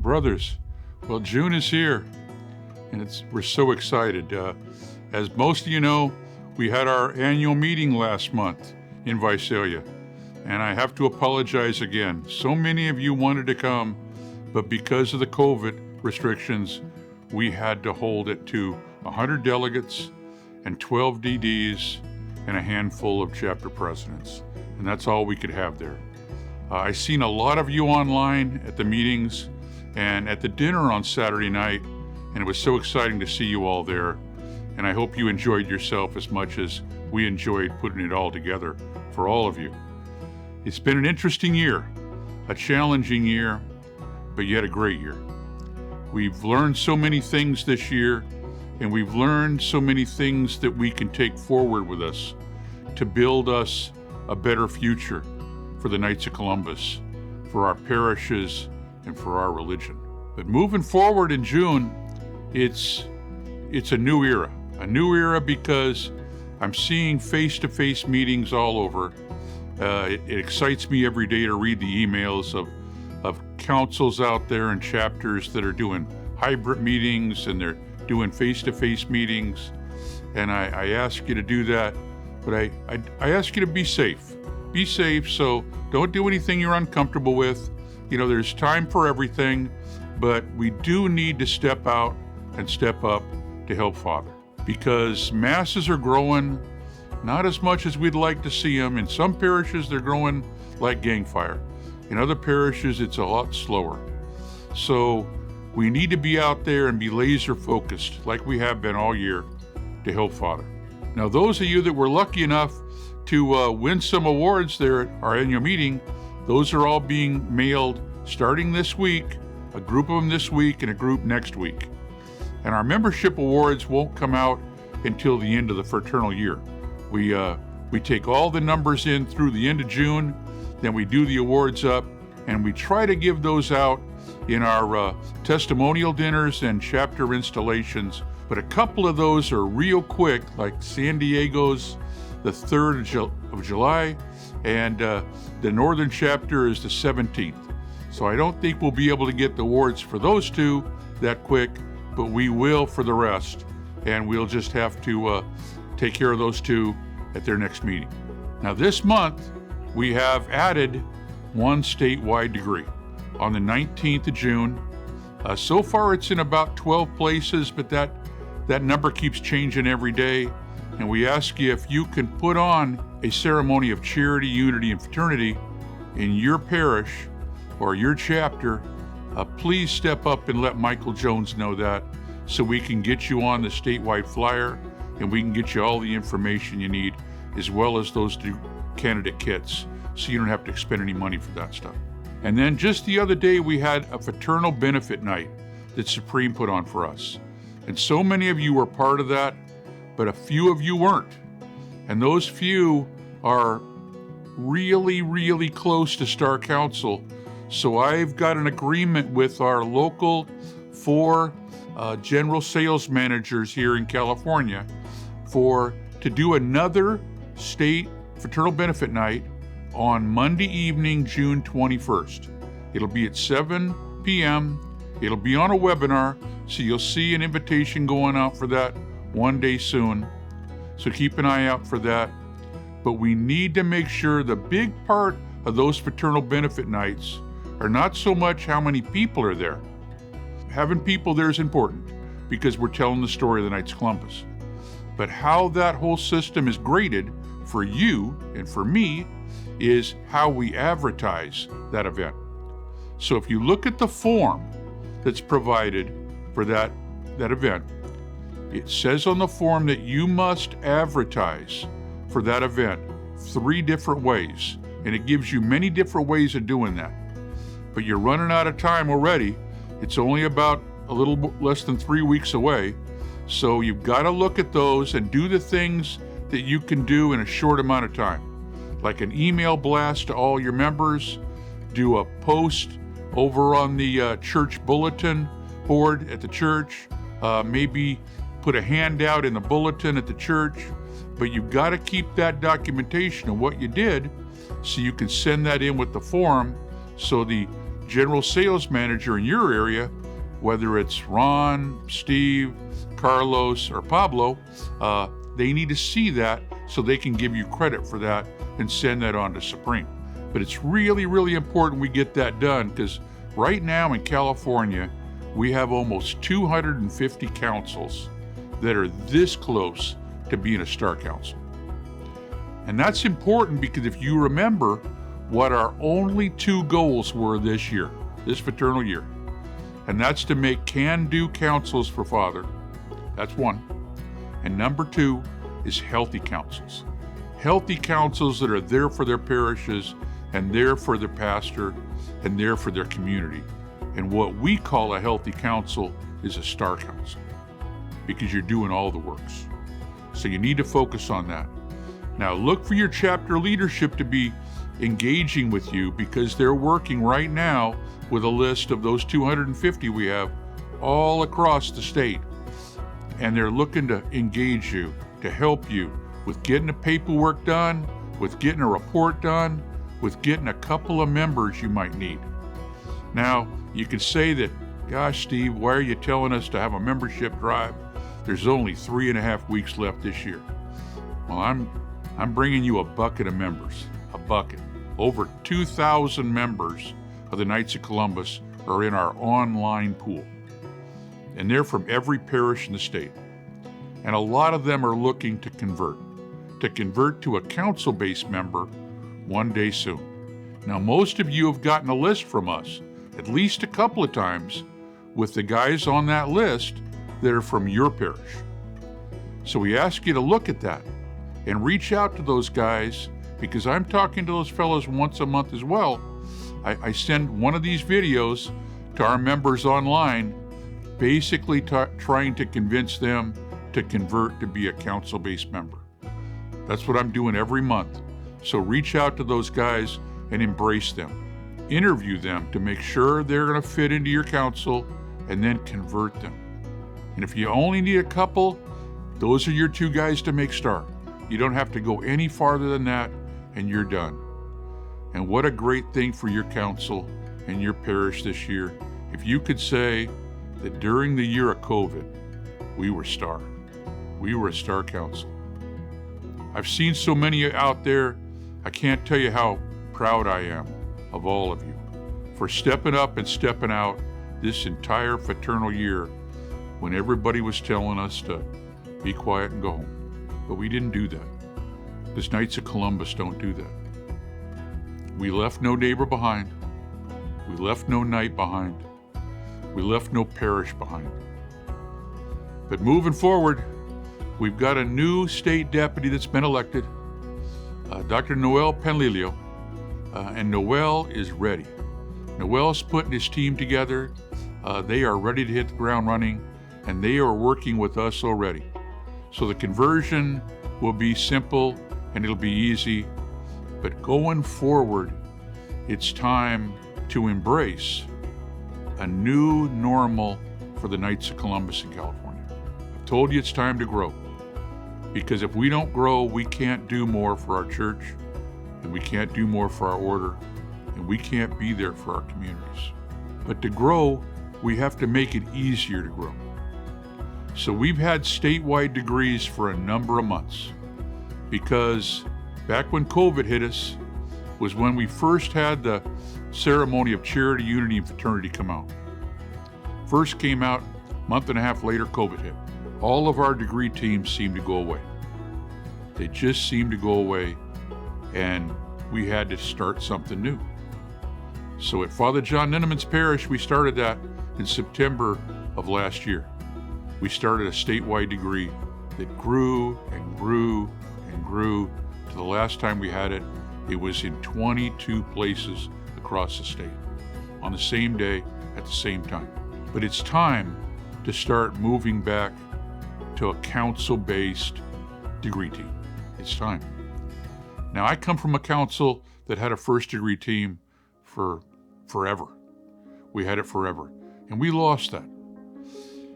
brothers, well, June is here, and we're so excited. As most of you know, we had our annual meeting last month in Visalia, and I have to apologize again. So many of you wanted to come, but because of the COVID restrictions, we had to hold it to 100 delegates and 12 DDs and a handful of chapter presidents, and that's all we could have there. I've seen a lot of you online at the meetings and at the dinner on Saturday night, and it was so exciting to see you all there. And I hope you enjoyed yourself as much as we enjoyed putting it all together for all of you. It's been an interesting year, a challenging year, but yet a great year. We've learned so many things this year, and we've learned so many things that we can take forward with us to build us a better future for the Knights of Columbus, for our parishes, and for our religion. But moving forward in June, it's a new era. A new era because I'm seeing face-to-face meetings all over. It excites me every day to read the emails of councils out there and chapters that are doing hybrid meetings and they're doing face-to-face meetings. And I ask you to do that, but I ask you to be safe. Be safe, so don't do anything you're uncomfortable with. You know, there's time for everything, but we do need to step out and step up to help Father. Because masses are growing, not as much as we'd like to see them. In some parishes, they're growing like gang fire. In other parishes, it's a lot slower. So we need to be out there and be laser focused, like we have been all year, to help Father. Now, those of you that were lucky enough to win some awards there at our annual meeting, those are all being mailed starting this week, a group of them this week and a group next week. And our membership awards won't come out until the end of the fraternal year. We take all the numbers in through the end of June, then we do the awards up, and we try to give those out in our testimonial dinners and chapter installations. But a couple of those are real quick, like San Diego's the 3rd of July, and the Northern chapter is the 17th. So I don't think we'll be able to get the awards for those two that quick, but we will for the rest, and we'll just have to take care of those two at their next meeting. Now this month, we have added one statewide degree on the 19th of June. So far it's in about 12 places, but that number keeps changing every day, and we ask you if you can put on a ceremony of charity, unity, and fraternity in your parish or your chapter. Please step up and let Michael Jones know that so we can get you on the statewide flyer and we can get you all the information you need, as well as those two candidate kits, so you don't have to expend any money for that stuff. And then just the other day, we had a fraternal benefit night that Supreme put on for us. And so many of you were part of that, but a few of you weren't. And those few are really, really close to Star Council. So I've got an agreement with our local 4 general sales managers here in California to do another state fraternal benefit night on Monday evening, June 21st. It'll be at 7 p.m. It'll be on a webinar, so you'll see an invitation going out for that one day soon. So keep an eye out for that. But we need to make sure the big part of those fraternal benefit nights are not so much how many people are there. Having people there is important because we're telling the story of the Knights of Columbus. But how that whole system is graded for you and for me is how we advertise that event. So if you look at the form that's provided for that event, it says on the form that you must advertise for that event 3 different ways, and it gives you many different ways of doing that. But you're running out of time already. It's only about a little less than 3 weeks away. So you've got to look at those and do the things that you can do in a short amount of time. Like an email blast to all your members, do a post over on the church bulletin board at the church, maybe put a handout in the bulletin at the church, but you've got to keep that documentation of what you did so you can send that in with the form so the general sales manager in your area, whether it's Ron, Steve, Carlos, or Pablo, they need to see that so they can give you credit for that and send that on to Supreme. But it's really, really important we get that done, because right now in California, we have almost 250 councils that are this close to being a star council. And that's important because if you remember what our only 2 goals were this year, this fraternal year, and that's to make can-do councils for Father. That's 1. And number 2 is healthy councils. Healthy councils that are there for their parishes and there for their pastor and there for their community. And what we call a healthy council is a star council, because you're doing all the works. So you need to focus on that. Now look for your chapter leadership to be engaging with you, because they're working right now with a list of those 250 we have all across the state. And they're looking to engage you, to help you with getting the paperwork done, with getting a report done, with getting a couple of members you might need. Now, you could say that, gosh, Steve, why are you telling us to have a membership drive? There's only 3.5 weeks left this year. Well, I'm bringing you a bucket of members, a bucket. Over 2,000 members of the Knights of Columbus are in our online pool. And they're from every parish in the state. And a lot of them are looking to convert to a council-based member one day soon. Now, most of you have gotten a list from us at least a couple of times with the guys on that list that are from your parish. So we ask you to look at that and reach out to those guys, because I'm talking to those fellows once a month as well. I send one of these videos to our members online, basically trying to convince them to convert to be a council-based member. That's what I'm doing every month. So reach out to those guys and embrace them. Interview them to make sure they're going to fit into your council, and then convert them. And if you only need a couple, those are your 2 guys to make star. You don't have to go any farther than that, and you're done. And what a great thing for your council and your parish this year if you could say that during the year of COVID, we were star. We were a star council. I've seen so many out there, I can't tell you how proud I am of all of you for stepping up and stepping out this entire fraternal year when everybody was telling us to be quiet and go home. But we didn't do that, because Knights of Columbus don't do that. We left no neighbor behind. We left no knight behind. We left no parish behind. But moving forward, we've got a new state deputy that's been elected, Dr. Noel Panlilio, and Noel is ready. Noel's putting his team together. They are ready to hit the ground running, and they are working with us already. So the conversion will be simple and it'll be easy. But going forward, it's time to embrace a new normal for the Knights of Columbus in California. I've told you it's time to grow, because if we don't grow, we can't do more for our church, and we can't do more for our order, and we can't be there for our communities. But to grow, we have to make it easier to grow. So we've had statewide degrees for a number of months, because back when COVID hit us was when we first had the ceremony of charity, unity, and fraternity come out. First came out, a month and a half later, COVID hit. All of our degree teams seemed to go away. They just seemed to go away, and we had to start something new. So at Father John Ninnemann's parish, we started that in September of last year. We started a statewide degree that grew and grew and grew to the last time we had it. It was in 22 places across the state on the same day at the same time. But it's time to start moving back to a council-based degree team. It's time. Now, I come from a council that had a first degree team for forever. We had it forever, and we lost that.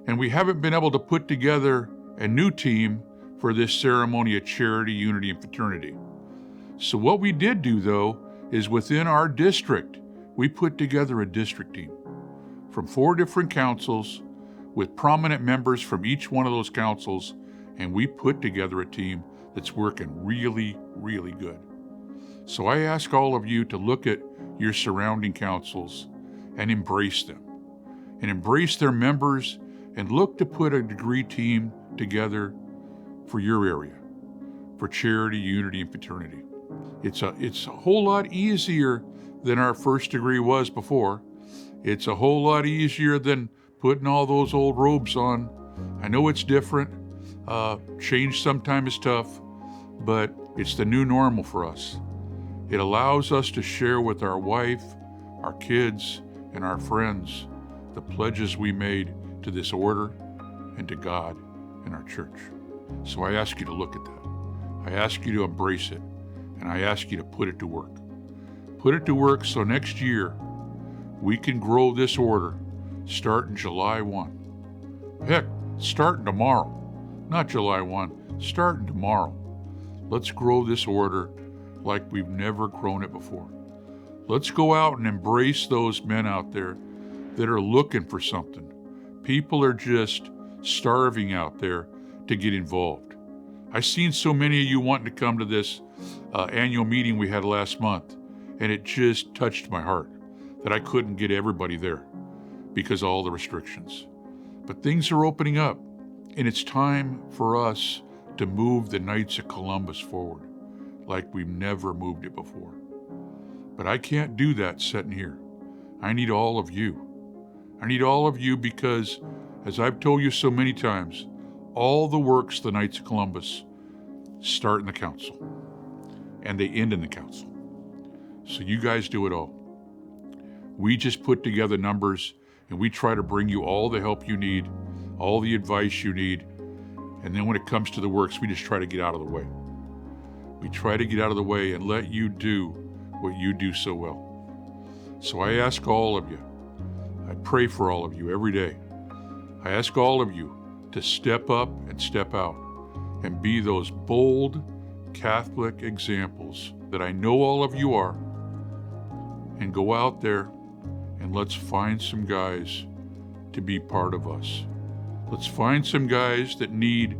And we haven't been able to put together a new team for this ceremony of charity, unity, and fraternity. So what we did do, though, is within our district, we put together a district team from 4 different councils with prominent members from each one of those councils, and we put together a team that's working really, really good. So I ask all of you to look at your surrounding councils and embrace them, and embrace their members, and look to put a degree team together for your area, for charity, unity, and fraternity. It's a whole lot easier than our first degree was before. It's a whole lot easier than putting all those old robes on. I know it's different. Change sometimes is tough, but it's the new normal for us. It allows us to share with our wife, our kids, and our friends the pledges we made to this order and to God and our church. So I ask you to look at that. I ask you to embrace it, and I ask you to put it to work. Put it to work so next year we can grow this order starting July 1. Heck, starting tomorrow. Not July 1, starting tomorrow. Let's grow this order like we've never grown it before. Let's go out and embrace those men out there that are looking for something. People are just starving out there to get involved. I've seen so many of you wanting to come to this annual meeting we had last month, and it just touched my heart that I couldn't get everybody there because of all the restrictions. But things are opening up, and it's time for us to move the Knights of Columbus forward like we've never moved it before. But I can't do that sitting here. I need all of you. I need all of you because, as I've told you so many times, all the works of the Knights of Columbus start in the council, and they end in the council. So you guys do it all. We just put together numbers, and we try to bring you all the help you need, all the advice you need, and then when it comes to the works, we just try to get out of the way. We try to get out of the way and let you do what you do so well. So I ask all of you, I pray for all of you every day. I ask all of you to step up and step out and be those bold Catholic examples that I know all of you are, and go out there and let's find some guys to be part of us. Let's find some guys that need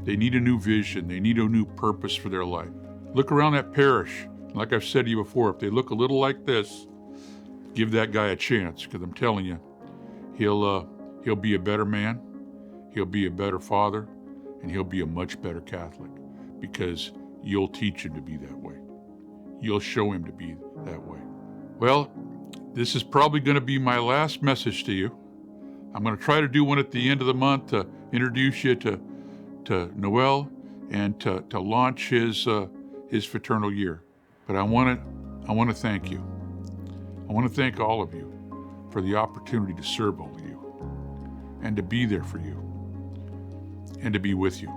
a new vision. They need a new purpose for their life. Look around that parish. Like I've said to you before, if they look a little like this, give that guy a chance, because I'm telling you, he'll be a better man, he'll be a better father, and he'll be a much better Catholic, because you'll teach him to be that way. You'll show him to be that way. Well, this is probably going to be my last message to you. I'm going to try to do one at the end of the month to introduce you to Noel and to launch his fraternal year. But I want to thank you. I want to thank all of you for the opportunity to serve all of you and to be there for you and to be with you.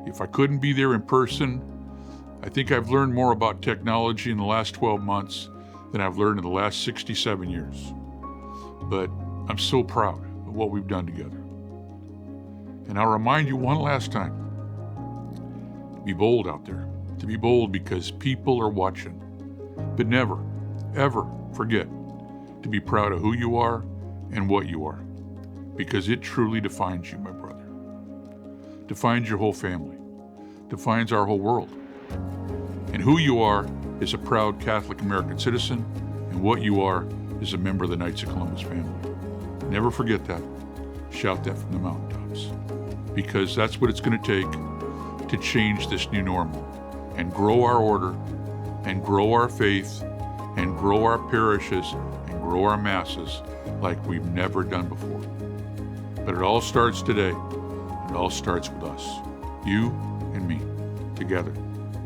If I couldn't be there in person, I think I've learned more about technology in the last 12 months than I've learned in the last 67 years. But I'm so proud of what we've done together. And I'll remind you one last time, to be bold out there, to be bold because people are watching. But never, ever forget to be proud of who you are and what you are, because it truly defines you, my brother. Defines your whole family, defines our whole world. And who you are is a proud Catholic American citizen, and what you are is a member of the Knights of Columbus family. Never forget that. Shout that from the mountaintops, because that's what it's going to take to change this new normal and grow our order and grow our faith and grow our parishes and grow our masses like we've never done before. But it all starts today. It all starts with us, you and me. Together,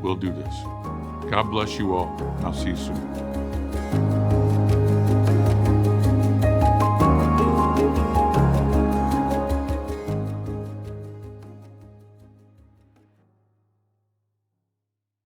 we'll do this. God bless you all. I'll see you soon.